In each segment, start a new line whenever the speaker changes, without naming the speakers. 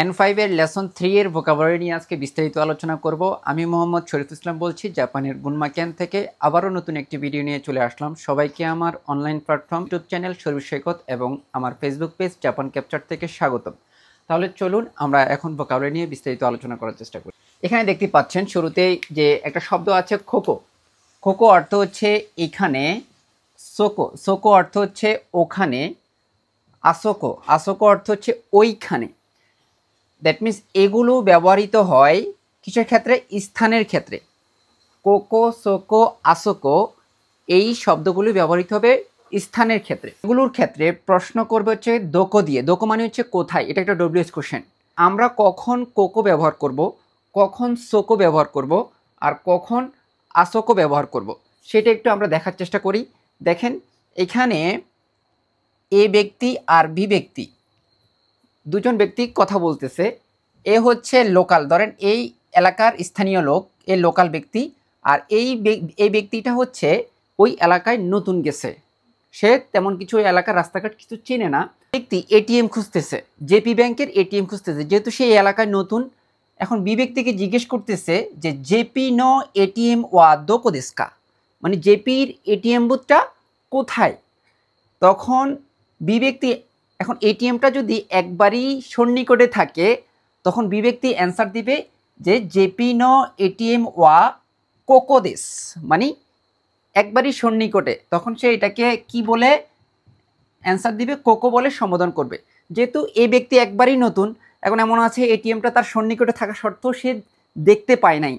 N5 এর lesson 3 এর vocabulary নিয়ে আজকে বিস্তারিত আলোচনা করব। আমি মোহাম্মদ শরীফ ইসলাম বলছি জাপানের গুনমা ক্যান থেকে। আবারও নতুন একটি ভিডিও নিয়ে চলে আসলাম। সবাইকে আমার অনলাইন প্ল্যাটফর্ম ইউটিউব চ্যানেল শরীফ সৈকত এবং আমার ফেসবুক পেজ জাপান ক্যাপচার থেকে স্বাগতম। তাহলে চলুন আমরা এখন ভোকাবুলারি নিয়ে বিস্তারিত আলোচনা করার চেষ্টা করি। এখানে দেখতে পাচ্ছেন শুরুতেই যে একটা শব্দ আছে খোকো। খোকো অর্থ হচ্ছে এখানে, সোকো সোকো অর্থ হচ্ছে ওখানে, আসোকো আসোকো অর্থ হচ্ছে ওইখানে। দ্যাট মিন্স এগুলো ব্যবহৃত হয় কিসের ক্ষেত্রে? স্থানের ক্ষেত্রে। কোকো সোকো আসোকো এই শব্দগুলো ব্যবহৃত হবে স্থানের ক্ষেত্রে। এগুলোর ক্ষেত্রে প্রশ্ন করবে হচ্ছে দোকো দিয়ে। দোকো মানে হচ্ছে কোথায়, এটা একটা ডব্লিউএস কোশ্চেন। আমরা কখন কোকো ব্যবহার করব, কখন সোকো ব্যবহার করব, আর কখন আসোকো ব্যবহার করব, সেটা একটু আমরা দেখার চেষ্টা করি। দেখেন এখানে এ ব্যক্তি আর বি ব্যক্তি, দুজন ব্যক্তি কথা বলতেছে। এ হচ্ছে লোকাল, ধরেন এই এলাকার স্থানীয় লোক, এ লোকাল ব্যক্তি। আর এই ব্যক্তিটা হচ্ছে ওই এলাকায় নতুন গেছে, সে তেমন কিছু ওই এলাকার রাস্তাঘাট কিছু চেনে না। ব্যক্তি এটিএম খুঁজতেছে, জেপি ব্যাংকের এটিএম খুঁজতেছে, যেহেতু সেই এলাকায় নতুন। এখন বি ব্যক্তিকে জিজ্ঞেস করতেছে যে জেপি নো এটিএম ওয়া দোকো দেস্কা, মানে জেপির এটিএম বুথটা কোথায়। তখন বি ব্যক্তি, এখন এটিএমটা যদি একবারই সন্নিকটে থাকে তখন বি ব্যক্তি অ্যান্সার দিবে যে জেপি নো এটিএম ওয়া কোকোদেস, মানে একবারই সন্নিকটে। তখন সে এটাকে কি বলে অ্যান্সার দিবে? কোকো বলে সম্বোধন করবে। যেহেতু এই ব্যক্তি একবারই নতুন, এখন এমন আছে এটিএমটা তার সন্নিকটে থাকা সত্ত্বেও সে দেখতে পায় নাই,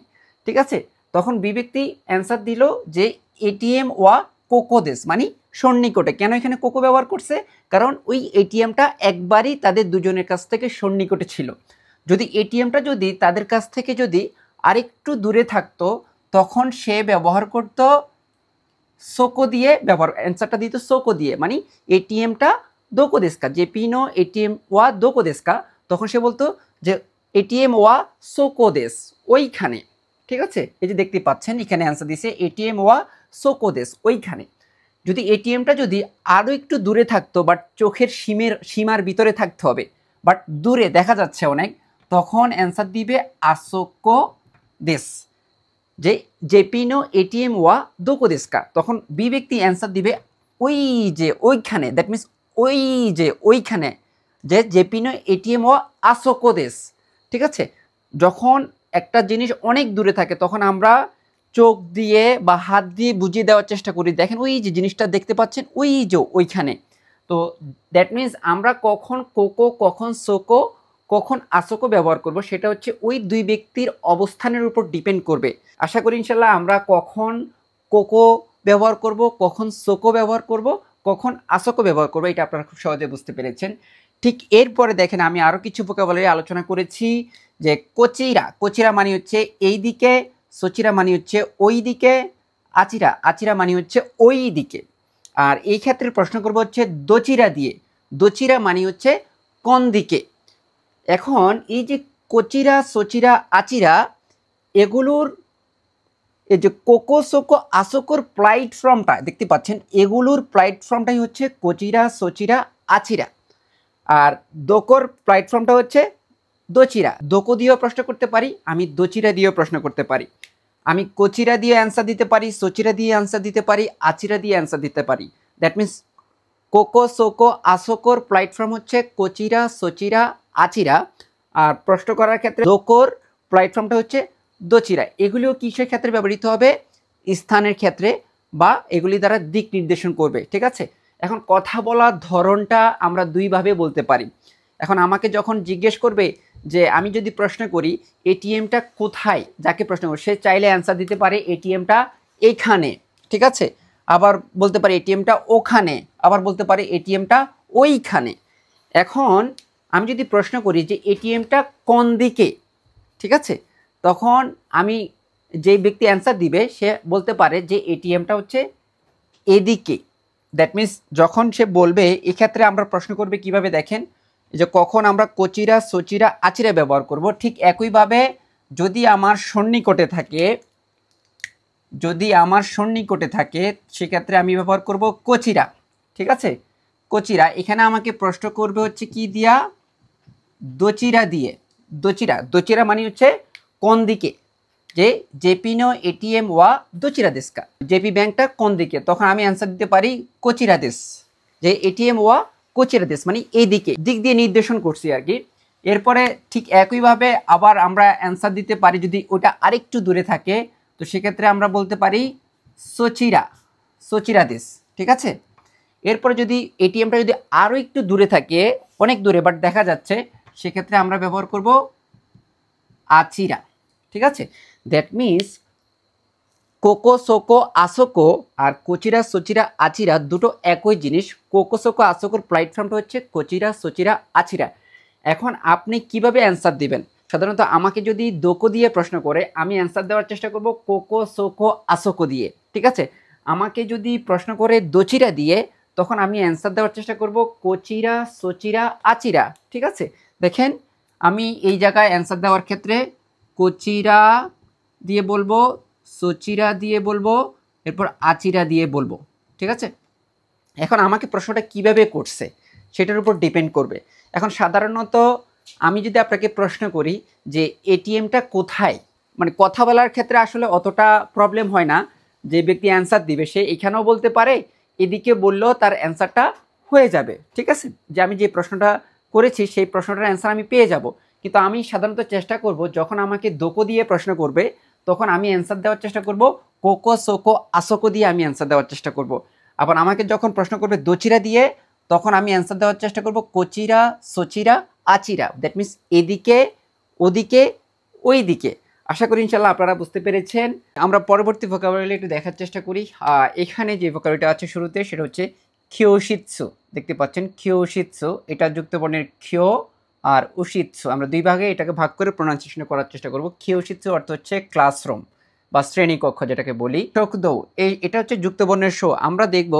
ঠিক আছে, তখন বি ব্যক্তি অ্যান্সার দিল যে এটিএম ওয়া কোকোদেস, মানে সন্নিকটে। কেন এখানে কোকো ব্যবহার করছে? কারণ ওই এটিএমটা একবারই তাদের দুজনের কাছ থেকে সন্নিকটে ছিল। যদি এটিএমটা যদি তাদের কাছ থেকে যদি আরেকটু দূরে থাকতো তখন সে ব্যবহার করতো সোকো দিয়ে, ব্যবহার অ্যান্সারটা দিত সোকো দিয়ে, মানে এটিএমটা দোকো দেস্কা, জেপি নো এটিএম ওয়া দোকো দেস্কা। তখন সে বলতো যে এটিএম ওয়া সোকো দেস, ওইখানে। ঠিক আছে, এই যে দেখতে পাচ্ছেন এখানে অ্যান্সার দিছে এটিএম ওয়া সোকো দেস, ওইখানে। যদি এটিএমটা যদি আরও একটু দূরে থাকতো, বাট চোখের সীমার ভিতরে থাকতে হবে, বাট দূরে দেখা যাচ্ছে অনেক, তখন অ্যান্সার দিবে আসোকো দেস, যে জেপিনো এটিএম ওয়া দোকো দেস্কা। তখন বি ব্যক্তি অ্যান্সার দিবে ওই যে ওইখানে, দ্যাট মিন্স ওই যে ওইখানে, যে জেপিনো এটিএম ওয়া আসোকো দেস। ঠিক আছে, যখন একটা জিনিস অনেক দূরে থাকে তখন আমরা চোখ দিয়ে বা হাত দিয়ে বুঝিয়ে দেওয়ার চেষ্টা করি, দেখেন ওই যে জিনিসটা দেখতে পাচ্ছেন ওই যে ওইখানে। তো দ্যাট মিন্স আমরা কখন কোকো, কখন সোকো, কখন আসোকো ব্যবহার করব সেটা হচ্ছে ওই দুই ব্যক্তির অবস্থানের উপর ডিপেন্ড করবে। আশা করি ইনশাল্লাহ আমরা কখন কোকো ব্যবহার করব, কখন সোকো ব্যবহার করব, কখন আসোকো ব্যবহার করব, এটা আপনারা খুব সহজে বুঝতে পেরেছেন। ঠিক এরপরে দেখেন আমি আরও কিছু ভোকাবুলারি আলোচনা করেছি। যে কোচিরা, কোচিরা মানে হচ্ছে এই দিকে, সোচিরা মানে হচ্ছে ওই দিকে, আচিরা, আচিরা মানে হচ্ছে ওই দিকে। আর এই ক্ষেত্রে প্রশ্ন করব হচ্ছে দোচিরা দিয়ে। দোচিরা মানে হচ্ছে কোন দিকে। এখন এই যে কোচিরা, সোচিরা, আচিরা, এগুলোর এই যে কোকো সোকো আসোকোর প্লাইট ফর্মটা দেখতে পাচ্ছেন, এগুলোর প্লাইট ফর্মটাই হচ্ছে কোচিরা, সোচিরা, আচিরা। আর দোকোর প্লাইট ফর্মটা হচ্ছে দোচিরা। দোকো দিয়েও প্রশ্ন করতে পারি, আমি দোচিরা দিয়েও প্রশ্ন করতে পারি, আমি কোচিরা দিয়ে অ্যান্সার দিতে পারি, সোচিরা দিয়ে অ্যান্সার দিতে পারি, আচিরা দিয়ে অ্যান্সার দিতে পারি। দ্যাট মিন্স কোকো সোকো আসোকোর প্ল্যাটফর্ম হচ্ছে কোচিরা, সোচিরা, আচিরা। আর প্রশ্ন করার ক্ষেত্রে দোকোর প্ল্যাটফর্মটা হচ্ছে দোচিরা। এগুলিও কিসের ক্ষেত্রে ব্যবহৃত হবে? স্থানের ক্ষেত্রে, বা এগুলি দ্বারা দিক নির্দেশন করবে। ঠিক আছে, এখন কথা বলার ধরনটা আমরা দুইভাবে বলতে পারি। এখন আমাকে যখন জিজ্ঞেস করবে যে আমি যদি প্রশ্ন করি এটিএমটা কোথায়, যাকে প্রশ্ন করবো সে চাইলে অ্যান্সার দিতে পারে এটিএমটা এইখানে, ঠিক আছে, আবার বলতে পারে এটিএমটা ওখানে, আবার বলতে পারে এটিএমটা ওইখানে। এখন আমি যদি প্রশ্ন করি যে এটিএমটা কোন দিকে, ঠিক আছে, তখন আমি যেই ব্যক্তি অ্যান্সার দিবে সে বলতে পারে যে এটিএমটা হচ্ছে এদিকে। দ্যাট মিন্স যখন সে বলবে, এক্ষেত্রে আমরা প্রশ্ন করবে কিভাবে দেখেন, যে কখন আমরা কোচিরা, সোচিরা, আচিরা ব্যবহার করব। ঠিক একইভাবে যদি আমার সন্নিকটে থাকে, যদি আমার সন্নিকটে থাকে সেক্ষেত্রে আমি ব্যবহার করব কোচিরা। ঠিক আছে, কোচিরা। এখানে আমাকে প্রশ্ন করবে হচ্ছে কি দিয়া, দোচিরা দিয়ে, দোচিরা, দোচিরা মানে হচ্ছে কোন দিকে, যে জেপি নো এটিএম ওয়া দোচিরা দেশকা, জেপি ব্যাংকটা কোন দিকে, তখন আমি অ্যান্সার দিতে পারি কোচিরা দেশ, যে এটিএম ওয়া কোচিরা দেশ মানে এই দিকে, দিক দিয়ে নির্দেশন করছি আর কি। এরপরে ঠিক একইভাবে আবার আমরা অ্যান্সার দিতে পারি যদি ওটা আরেকটু দূরে থাকে, তো সেক্ষেত্রে আমরা বলতে পারি সোচিরা, সোচিরা দেশ, ঠিক আছে। এরপরে যদি এটিএমটা যদি আরও একটু দূরে থাকে, অনেক দূরে বাট দেখা যাচ্ছে, সেক্ষেত্রে আমরা ব্যবহার করব আচিরা, ঠিক আছে। দ্যাট মিনস কোকো সোকো আসোকো আর কোচিরা সোচিরা আচিরা দুটো একই জিনিস। কোকো সোকো আসোকোর প্ল্যাটফর্মটা হচ্ছে কোচিরা সোচিরা আচিরা। এখন আপনি কিভাবে অ্যান্সার দিবেন? সাধারণত আমাকে যদি দোকো দিয়ে প্রশ্ন করে আমি অ্যান্সার দেওয়ার চেষ্টা করব কোকো সোকো আসোকো দিয়ে, ঠিক আছে। আমাকে যদি প্রশ্ন করে দোচিরা দিয়ে, তখন আমি অ্যান্সার দেওয়ার চেষ্টা করব কোচিরা সোচিরা আচিরা, ঠিক আছে। দেখেন আমি এই জায়গায় অ্যান্সার দেওয়ার ক্ষেত্রে কোচিরা দিয়ে বলবো, সোচিরা দিয়ে বলবো, এরপর আচিরা দিয়ে বলবো, ঠিক আছে। এখন আমাকে প্রশ্নটা কিভাবে করছে সেটার উপর ডিপেন্ড করবে। এখন সাধারণত আমি যদি আপনাকে প্রশ্ন করি যে এটিএমটা কোথায়, মানে কথা বলার ক্ষেত্রে আসলে অতটা প্রবলেম হয় না, যে ব্যক্তি অ্যান্সার দিবে সে এখানেও বলতে পারে, এদিকে বললেও তার অ্যান্সারটা হয়ে যাবে, ঠিক আছে। যে আমি যে প্রশ্নটা করেছি সেই প্রশ্নটার অ্যান্সার আমি পেয়ে যাব। কিন্তু আমি সাধারণত চেষ্টা করব যখন আমাকে দোকো দিয়ে প্রশ্ন করবে, তখন আমি অ্যান্সার দেওয়ার চেষ্টা করব কোকো সোকো আসোকো দিয়ে আমি অ্যান্সার দেওয়ার চেষ্টা করব। আবার আমাকে যখন প্রশ্ন করবে দোচিরা দিয়ে, তখন আমি অ্যান্সার দেওয়ার চেষ্টা করব কোচিরা সোচিরা আচিরা, দ্যাট মিনস এদিকে ওদিকে ওই দিকে। আশা করি ইনশাল্লাহ আপনারা বুঝতে পেরেছেন। আমরা পরবর্তী ভোকাবুলারি একটু দেখার চেষ্টা করি। এখানে যে ভোকাবুলারিটা আছে শুরুতে সেটা হচ্ছে খিয়োশিৎসু, দেখতে পাচ্ছেন খিয়োশিৎসু, এটা যুক্তবর্ণের খিও আর উশিৎসু, আমরা দুই ভাগে এটাকে ভাগ করে প্রোনাউন্সিয়েশন করার চেষ্টা করব। খিয়োশিৎসু অর্থ হচ্ছে ক্লাসরুম বা শ্রেণীকক্ষ যেটাকে বলি। শোকদৌ, এটা হচ্ছে যুক্তবর্ণের শো। আমরা দেখব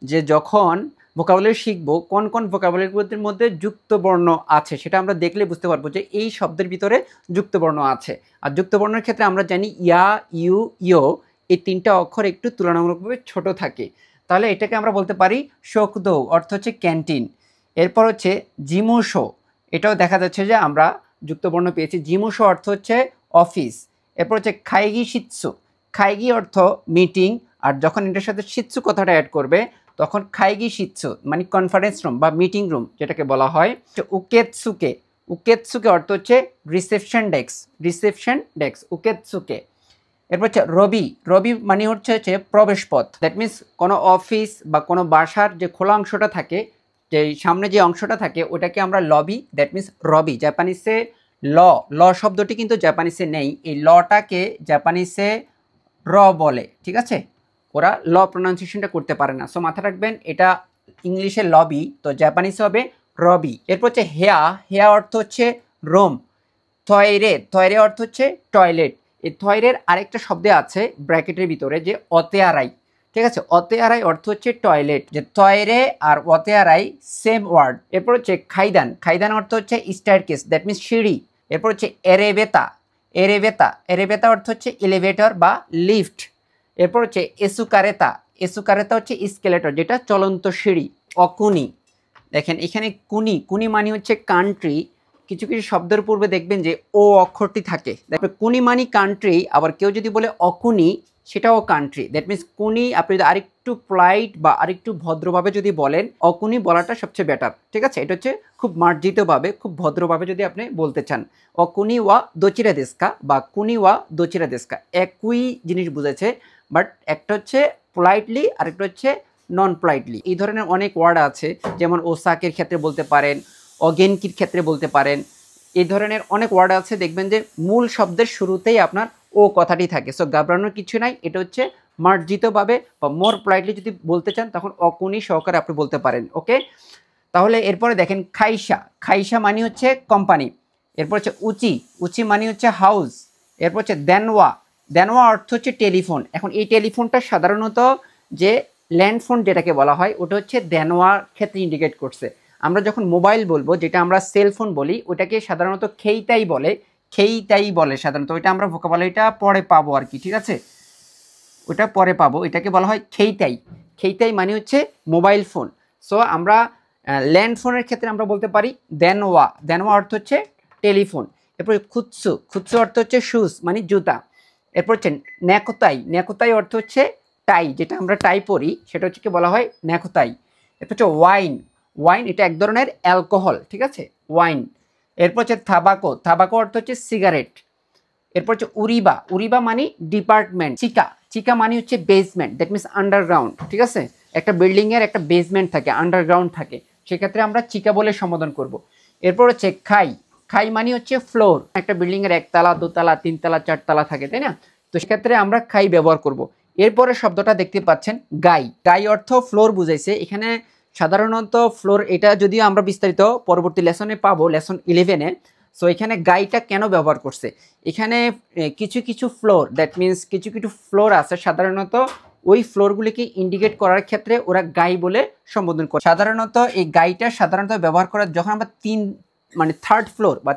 যে যখন ভোকাবুলারি শিখবো কোন কোন ভোকাবুলারিগুলোর মধ্যে যুক্তবর্ণ আছে, সেটা আমরা দেখলে বুঝতে পারবো যে এই শব্দের ভিতরে যুক্তবর্ণ আছে। আর যুক্তবর্ণের ক্ষেত্রে আমরা জানি ইয়া, ইউ, ইয়ো, এই তিনটা অক্ষর একটু তুলনামূলকভাবে ছোট থাকে। তাহলে এটাকে আমরা বলতে পারি শোকদৌ, অর্থ হচ্ছে ক্যান্টিন। এরপর হচ্ছে জিমুশো, এটাও দেখা যাচ্ছে যে আমরা যুক্তবর্ণ পেয়েছি। জিমুশো অর্থ হচ্ছে অফিস। এরপর হচ্ছে খাইগি শিৎসু, খাইগি অর্থ মিটিং, আর যখন এটার সাথে শিৎসু কথাটা অ্যাড করবে তখন খাইগি শিৎসু মানে কনফারেন্স রুম বা মিটিং রুম যেটাকে বলা হয়। উকেতসুকে, উকেতসুকে অর্থ হচ্ছে রিসেপশন ডেস্ক, রিসেপশন ডেস্ক উকেতসুকে। এরপর হচ্ছে রবি, রবি মানে হচ্ছে প্রবেশপথ, দ্যাট মিনস কোনো অফিস বা কোনো বাসার যে খোলা অংশটা থাকে, যে সামনে যে অংশটা থাকে ওটাকে আমরা লবি, দ্যাট মিনস রবি। জাপানিসে ল, ল শব্দটি কিন্তু জাপানিসে নেই, এই লটাকে জাপানিসে র বলে, ঠিক আছে। ওরা ল প্রোনাউন্সিয়েশনটা করতে পারে না, সো মাথা রাখবেন এটা ইংলিশে লবি, তো জাপানিসে হবে রবি। এরপর হচ্ছে হেয়া, হেয়া অর্থ হচ্ছে রোম। থয়রে, থয়রে অর্থ হচ্ছে টয়লেট। এই থয়রের আরেকটা শব্দ আছে ব্র্যাকেটের ভিতরে যে অতেয়ারাই, ঠিক আছে। অতেয়ারাই অর্থ হচ্ছে টয়লেট, যে টয়রে আর অতেয়ারাই সেম ওয়ার্ড। এরপর হচ্ছে খাইদান, খাইদান অর্থ হচ্ছে স্টারকেস, দ্যাট মিনস সিঁড়ি। এরপর হচ্ছে এরেবেতা, এরেবেতা, এরেবেতা অর্থ হচ্ছে এলিভেটর বা লিফট। এরপর হচ্ছে এসুকারেতা, এসুকারেতা হচ্ছে স্কেলেটর যেটা চলন্ত সিঁড়ি। অকুনি, দেখেন এখানে কুনি, কুনি মানে হচ্ছে কান্ট্রি। কিছু কিছু শব্দের পূর্বে দেখবেন যে ও অক্ষরটি থাকে, দেখবেন কুনি মানি কান্ট্রি, আবার কেউ যদি বলে অকুনি সেটাও কান্ট্রি। দ্যাট মিনস কুনি আপনি যদি আরেকটু পোলাইট বা আরেকটু ভদ্রভাবে যদি বলেন, অকুনি বলাটা সবচেয়ে বেটার, ঠিক আছে। এটা হচ্ছে খুব মার্জিতভাবে খুব ভদ্রভাবে যদি আপনি বলতে চান, অকুনি ওয়া দোচিরা দেস্কা বা কুনি ওয়া দোচিরা দেস্কা, একই জিনিস বুঝেছে, বাট একটা হচ্ছে পোলাইটলি আরেকটা হচ্ছে নন পোলাইটলি। এই ধরনের অনেক ওয়ার্ড আছে, যেমন ওসাকের ক্ষেত্রে বলতে পারেন, অগেনকির ক্ষেত্রে বলতে পারেন, এই ধরনের অনেক ওয়ার্ড আছে, দেখবেন যে মূল শব্দের শুরুতেই আপনার ও কথাটি থাকে। সো ঘাবড়ানোর কিছু নাই, এটা হচ্ছে মার্জিতভাবে বা মোর পোলাইটলি যদি বলতে চান তখন অকুনি সহকারে আপনি বলতে পারেন, ওকে। তাহলে এরপরে দেখেন খাইসা, খাইসা মানে হচ্ছে কোম্পানি। এরপর হচ্ছে উচি, উচি মানে হচ্ছে হাউস। এরপর হচ্ছে দেনওয়া, দেনওয়া অর্থ হচ্ছে টেলিফোন। এখন এই টেলিফোনটা সাধারণত যে ল্যান্ডফোন যেটাকে বলা হয় ওটা হচ্ছে দেনওয়ার ক্ষেত্রে ইন্ডিকেট করছে। আমরা যখন মোবাইল বলবো, যেটা আমরা সেলফোন বলি, ওটাকে সাধারণত খেইতাই বলে, খেইতাই বলে সাধারণত। ওইটা আমরা ভোকাবুলারিটা পরে পাবো আর কি, ঠিক আছে, ওটা পরে পাবো। এটাকে বলা হয় খেইতাই, খেইতাই মানে হচ্ছে মোবাইল ফোন। সো আমরা ল্যান্ডফোনের ক্ষেত্রে আমরা বলতে পারি দেনওয়া, দেনওয়া অর্থ হচ্ছে টেলিফোন। এরপর খুৎসু, খুৎসু অর্থ হচ্ছে শুজ মানে জুতা। এরপর হচ্ছে নেকোতাই, নেকোতাই অর্থ হচ্ছে টাই, যেটা আমরা টাই পরি সেটা হচ্ছে কি বলা হয় নেকোতাই। এরপর হচ্ছে ওয়াইন, ওয়াইন এটা এক ধরনের অ্যালকোহল, ঠিক আছে, ওয়াইন। এরপর হচ্ছে থাবাকো, থাবাকো অর্থ হচ্ছে সিগারেট। এরপর হচ্ছে উরিবা, উরিবা মানে ডিপার্টমেন্ট। চিকা, চিকা মানে হচ্ছে বেসমেন্ট, দ্যাট মিনস আন্ডারগ্রাউন্ড, ঠিক আছে, একটা বিল্ডিং এর একটা বেসমেন্ট থাকে, আন্ডারগ্রাউন্ড থাকে, সেক্ষেত্রে আমরা চিকা বলে সম্বোধন করব। এরপর হচ্ছে খাই, খাই মানে হচ্ছে ফ্লোর, একটা বিল্ডিং এর একতলা দোতলা তিনতলা চারতলা থাকে, তাই না, তো সেক্ষেত্রে আমরা খাই ব্যবহার করব। এরপরে শব্দটা দেখতে পাচ্ছেন গাই, গাই অর্থ ফ্লোর বুঝাইছে এখানে। সাধারণত ফ্লোর এটা যদিও আমরা বিস্তারিত পরবর্তী লেসনে পাবো, লেসন 11-এ। সো এখানে গাইটা কেন ব্যবহার করছে, এখানে কিছু কিছু ফ্লোর, দ্যাট মিনস কিছু কিছু ফ্লোর আছে সাধারণত ওই ফ্লোরগুলিকে ইন্ডিকেট করার ক্ষেত্রে ওরা গাই বলে সম্বোধন করে। সাধারণত এই গাইটা সাধারণত ব্যবহার করা যখন আমরা মানে থার্ড ফ্লোর বা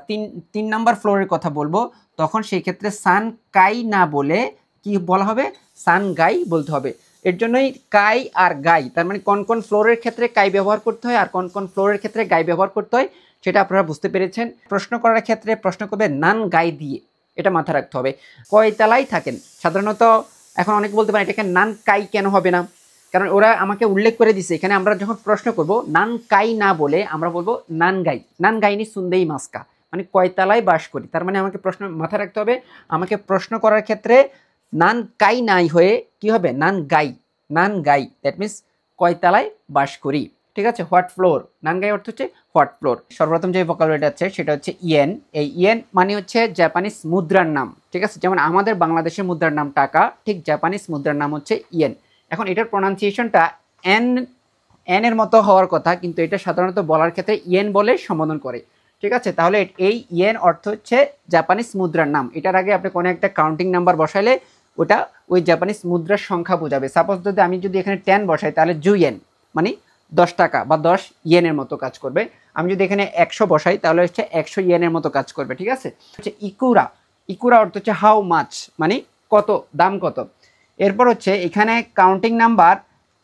তিন নাম্বার ফ্লোরের কথা বলবো, তখন সেই ক্ষেত্রে সান কাই না বলে কি বলা হবে, সান গাই বলতে হবে। এর জন্যই কাই আর গাই, তার মানে কোন কোন ফ্লোরের ক্ষেত্রে কাই ব্যবহার করতে হয় আর কোন কোন ফ্লোরের ক্ষেত্রে গাই ব্যবহার করতে হয় সেটা আপনারা বুঝতে পেরেছেন। প্রশ্ন করার ক্ষেত্রে প্রশ্ন করবে নান গাই দিয়ে, এটা মাথায় রাখতে হবে। কয়তলায় থাকেন, সাধারণত এখন অনেকে বলতে পারেন এটাকে নান কাই কেন হবে না, কারণ ওরা আমাকে উল্লেখ করে দিছে এখানে আমরা যখন প্রশ্ন করব নান কাই না বলে আমরা বলবো নান গাই, নান গাইনি সুন্দেই মাস্কা, মানে কয়তলায় বাস করি। তার মানে আমাকে প্রশ্ন মাথায় রাখতে হবে, আমাকে প্রশ্ন করার ক্ষেত্রে নান কাই নাই হয়ে কি হবে নান গাই, নান গাই, দ্যাট মিনস কয়তলায় বাস করি, ঠিক আছে। হোয়াট ফ্লোর, নান গাই অর্থ হচ্ছে হোয়াট ফ্লোর। সর্বপ্রথম যে ভোকাবুলারিটা আছে সেটা হচ্ছে ইয়েন। এই ইয়েন মানে হচ্ছে জাপানিজ মুদ্রার নাম, ঠিক আছে, যেমন আমাদের বাংলাদেশের মুদ্রার নাম টাকা, ঠিক জাপানিজ মুদ্রার নাম হচ্ছে ইয়েন। এখন এটার প্রনাউন্সিয়েশনটা এন এর মতো হওয়ার কথা, কিন্তু এটা সাধারণত বলার ক্ষেত্রে ইয়েন বলে সম্বোধন করে, ঠিক আছে। তাহলে এই ইয়েন অর্থ হচ্ছে জাপানিজ মুদ্রার নাম। এটার আগে আপনি কোনো একটা কাউন্টিং নাম্বার বসাইলে ওটা ওই জাপানিজ মুদ্রার সংখ্যা বোঝাবে। সাপোজ আমি যদি এখানে 10 বসাই তাহলে জুয়েন মানে 10 টাকা বা 10 ইয়েনের মতো কাজ করবে। আমি যদি এখানে 100 বসাই তাহলে হচ্ছে 100 ইয়েনের মতো কাজ করবে, ঠিক আছে। হচ্ছে ইকুরা, ইকুরা অর্থ হচ্ছে হাউ মাচ মানে কত, দাম কত। এরপর হচ্ছে এখানে কাউন্টিং নাম্বার,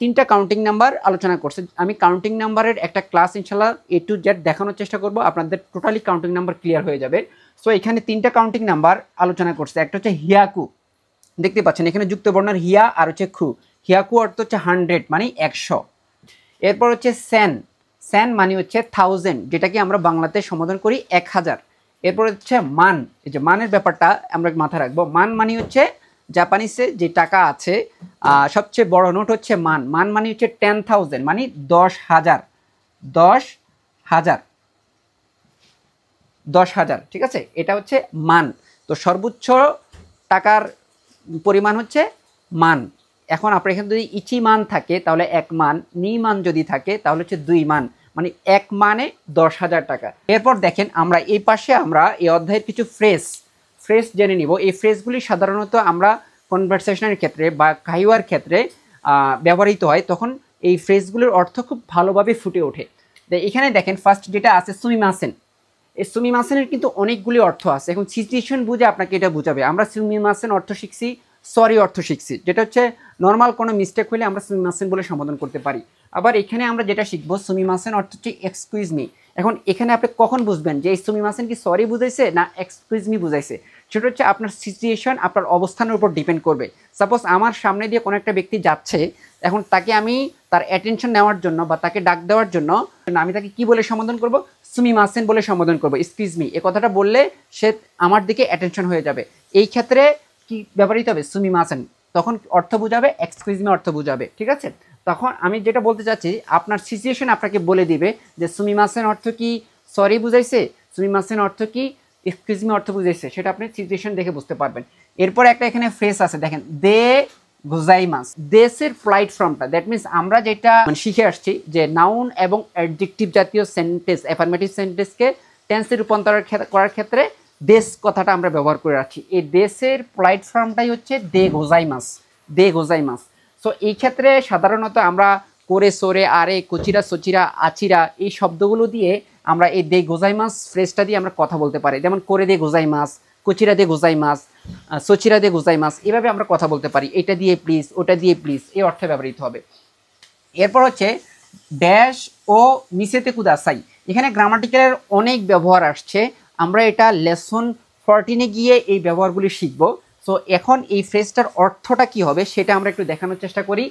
3টা কাউন্টিং নাম্বার আলোচনা করছে। আমি কাউন্টিং নাম্বারের একটা ক্লাস ইনশাল্লাহ A to Z দেখানোর চেষ্টা করব, আপনাদের টোটালি কাউন্টিং নাম্বার ক্লিয়ার হয়ে যাবে। সো এখানে 3টা কাউন্টিং নাম্বার আলোচনা করছে। একটা হচ্ছে হিয়াকু, দেখতে পাচ্ছেন এখানে যুক্ত বর্ণের হিয়া আর হচ্ছে খু। হিয়াকু অর্থ হচ্ছে 100 মানে 100। এরপর হচ্ছে সেন, সেন মানে হচ্ছে 1000, যেটাকে আমরা বাংলাতে সম্বোধন করি 1000। এরপর হচ্ছে মান, এই যে মানের ব্যাপারটা আমরা মাথায় রাখবো। মান মানে হচ্ছে জাপানিসে যে টাকা আছে সবচেয়ে বড় নোট হচ্ছে মান, মান মানে হচ্ছে 10,000 মানে 10,000, 10,000, 10,000, ঠিক আছে, এটা হচ্ছে মান। তো সর্বোচ্চ টাকার পরিমাণ হচ্ছে মান। এখন আপনার এখানে যদি ইচি মান থাকে তাহলে 1 মান, নি মান যদি থাকে তাহলে হচ্ছে 2 মান, মানে 1 মানে 10,000 টাকা। এরপর দেখেন আমরা এই পাশে আমরা এই অধ্যায়ের কিছু ফ্রেজ জেনে নিব। এই ফ্রেজগুলি সাধারণত আমরা কনভারসেশনের ক্ষেত্রে বা কাহিওয়ার ক্ষেত্রে ব্যবহৃত হয়, তখন এই ফ্রেজগুলোর অর্থ খুব ভালোভাবে ফুটে ওঠে। এখানে দেখেন ফার্স্ট যেটা আছে সুমিমাসেন, এই সুমিমাসেনের কিন্তু অনেকগুলি অর্থ আছে। এখন সিচুয়েশন বুঝে আপনাকে এটা বুঝাবে। আমরা সুমিমাসেন অর্থ শিখছি, সরি অর্থ শিখছি, যেটা হচ্ছে নর্মাল কোনো মিস্টেক হলে আমরা সুমিমাসেন বলে সম্বোধন করতে পারি। আবার এখানে আমরা যেটা শিখবো সুমিমাসেন অর্থ হচ্ছে এক্সকিউজ মি। এখন এখানে আপনি কখন বুঝবেন যে এই সুমিমাসেন কি সরি বুঝাইছে না এক্সকিউজ মি বুঝাইছে, সেটা হচ্ছে আপনার সিচুয়েশন, আপনার অবস্থানের উপর ডিপেন্ড করবে। সাপোজ আমার সামনে দিয়ে কোনো একটা ব্যক্তি যাচ্ছে, এখন তাকে আমি তার অ্যাটেনশন নেওয়ার জন্য বা তাকে ডাক দেওয়ার জন্য আমি তাকে কি বলে সম্বোধন করব, সুমিমাসেন বলে সম্বোধন করব, এক্সকিউজ মি। এ কথাটা বললে সে আমার দিকে অ্যাটেনশন হয়ে যাবে। এই ক্ষেত্রে কি ব্যবহৃত হবে সুমিমাসেন, তখন অর্থ বুঝাবে এক্সকিউজ মি অর্থ বুঝাবে, ঠিক আছে। তখন আমি যেটা বলতে চাচ্ছি আপনার সিচুয়েশন আপনাকে বলে দিবে যে সুমিমাসেন অর্থ কি সরি বুঝাইছে, সুমিমাসেন অর্থ কি এক্সকিউজ মি অর্থ বুঝাইছে, সেটা আপনি সিচুয়েশন দেখে বুঝতে পারবেন। এরপর একটা এখানে ফ্রেজ আছে দেখেন, দে গোজাইমাস, দেশের ফ্লাইট ফর্মটা, দ্যাট মিনস আমরা যেটা শিখে আসছি যে নাউন এবং অ্যাডজেক্টিভ জাতীয় সেন্টেন্স, অ্যাফার্মেটিভ সেন্টেন্সকে টেন্সে রূপান্তর করার ক্ষেত্রে দেশ কথাটা আমরা ব্যবহার করে রাখছি। এই দেশের ফ্লাইট ফর্মটাই হচ্ছে দে গোজাইমাস, দে গোজাইমাস। সো এই ক্ষেত্রে সাধারণত আমরা করে সোরে আরে কচিরা সচিরা আচিরা এই শব্দগুলো দিয়ে আমরা এই দে গোজাইমাস ফ্রেজটা দিয়ে আমরা কথা বলতে পারি। যেমন করে দে গোজাইমাস, কচিরা দে গোজাইমাস, সচিরা দে গোজাইমাস, এভাবে আমরা কথা বলতে পারি। এটা দিয়ে প্লিজ, ওটা দিয়ে প্লিজ, এই অর্থে ব্যবহৃত হবে। এরপর হচ্ছে ড্যাশ ও মিসেতে কুদাসাই, এখানে গ্রামাটিক্যালের অনেক ব্যবহার আসছে, আমরা এটা লেসন 14-এ গিয়ে এই ব্যবহারগুলি শিখব। সো এখন এই ফ্রেজটার অর্থটা কি হবে সেটা আমরা একটু দেখানোর চেষ্টা করি।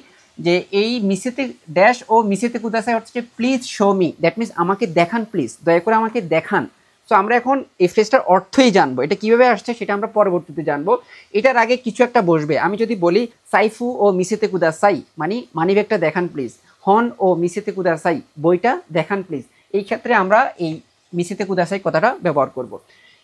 যে এই মিসেতে ড্যাশ ও মিসেতে কুদাসাই হচ্ছে please show me, that means আমাকে দেখান, প্লিজ দয়া করে আমাকে দেখান। সো আমরা এখন এই ফ্রেজটার অর্থই জানবো, এটা কীভাবে আসছে সেটা আমরা পরবর্তীতে জানবো। এটার আগে কিছু একটা বসবে, আমি যদি বলি সাইফু ও মিসেতে কুদাসাই মানে মানিব্যাগটা দেখান প্লিজ, হন ও মিসেতে কুদাসাই বইটা দেখান প্লিজ, এই ক্ষেত্রে আমরা এই মিসেতে কুদাসাই কথাটা ব্যবহার করব।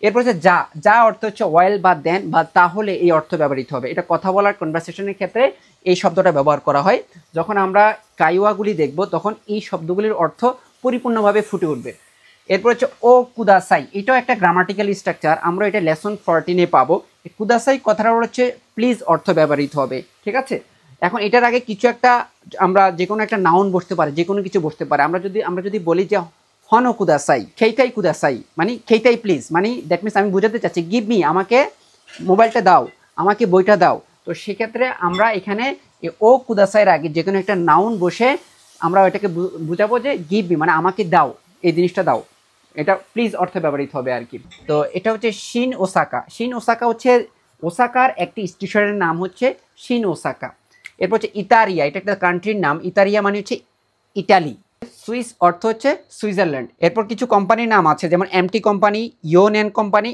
এরপর হচ্ছে যা, যা অর্থ হচ্ছে ওয়েল বা দেন বা তাহলে এই অর্থ ব্যবহৃত হবে, এটা কথা বলার কনভারসেশনের ক্ষেত্রে এই শব্দটা ব্যবহার করা হয়। যখন আমরা কাইওয়াগুলি দেখব তখন এই শব্দগুলির অর্থ পরিপূর্ণভাবে ফুটে উঠবে। এরপর হচ্ছে ও কুদাসাই, এটাও একটা গ্রামাটিক্যাল স্ট্রাকচার, আমরা এটা লেসন 14-এ পাবো। কুদাসাই কথাটা হচ্ছে প্লিজ অর্থ ব্যবহৃত হবে, ঠিক আছে। এখন এটার আগে কিছু একটা, আমরা যে কোনো একটা নাউন বসতে পারে, যে কোনো কিছু বসতে পারে, আমরা যদি বলি যে হন ও কুদাসাই, খেইতাই কুদাসাই মানে খেইতাই প্লিজ, মানে দ্যাট মিনস আমি বোঝাতে চাচ্ছি গিভ মি, আমাকে মোবাইলটা দাও, আমাকে বইটা দাও। তো সেক্ষেত্রে আমরা এখানে ও কুদাসাইয়ের আগে যে কোনো একটা নাউন বসে আমরা এটাকে বুঝাবো যে গিভ মি মানে আমাকে দাও, এই জিনিসটা দাও, এটা প্লিজ অর্থে ব্যবহৃত হবে আর কি। তো এটা হচ্ছে শিন ওসাকা, শিন ওসাকা হচ্ছে ওসাকার একটি স্টেশনের নাম হচ্ছে শিন ওসাকা। এরপর হচ্ছে ইতারিয়া, এটা একটা কান্ট্রির নাম, ইতারিয়া মানে হচ্ছে ইটালি। সুইস অর্থ হচ্ছে সুইজারল্যান্ড। এরপর কিছু কোম্পানির নাম আছে যেমন এমটি কোম্পানি, ইয়োনেন কোম্পানি,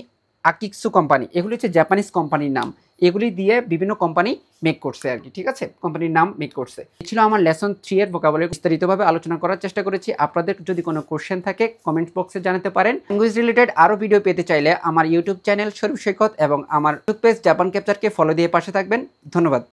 আকিৎসু কোম্পানি, এগুলি হচ্ছে জাপানিজ কোম্পানির নাম, এগুলি দিয়ে বিভিন্ন কোম্পানি মেক করছে আর কি, ঠিক আছে, কোম্পানির নাম মেক করছে। এই ছিল আমার লেসন 3 এর ভোকাবুলারি, বিস্তারিতভাবে আলোচনা করার চেষ্টা করেছি। আপনাদের যদি কোনো কোশ্চেন থাকে কমেন্ট বক্সে জানাতে পারেন। ল্যাঙ্গুয়েজ রিলেটেড আরও ভিডিও পেতে চাইলে আমার ইউটিউব চ্যানেল শরীফ সৈকত এবং আমার ফেসবুক পেজ জাপান ক্যাপচারকে ফলো দিয়ে পাশে থাকবেন। ধন্যবাদ।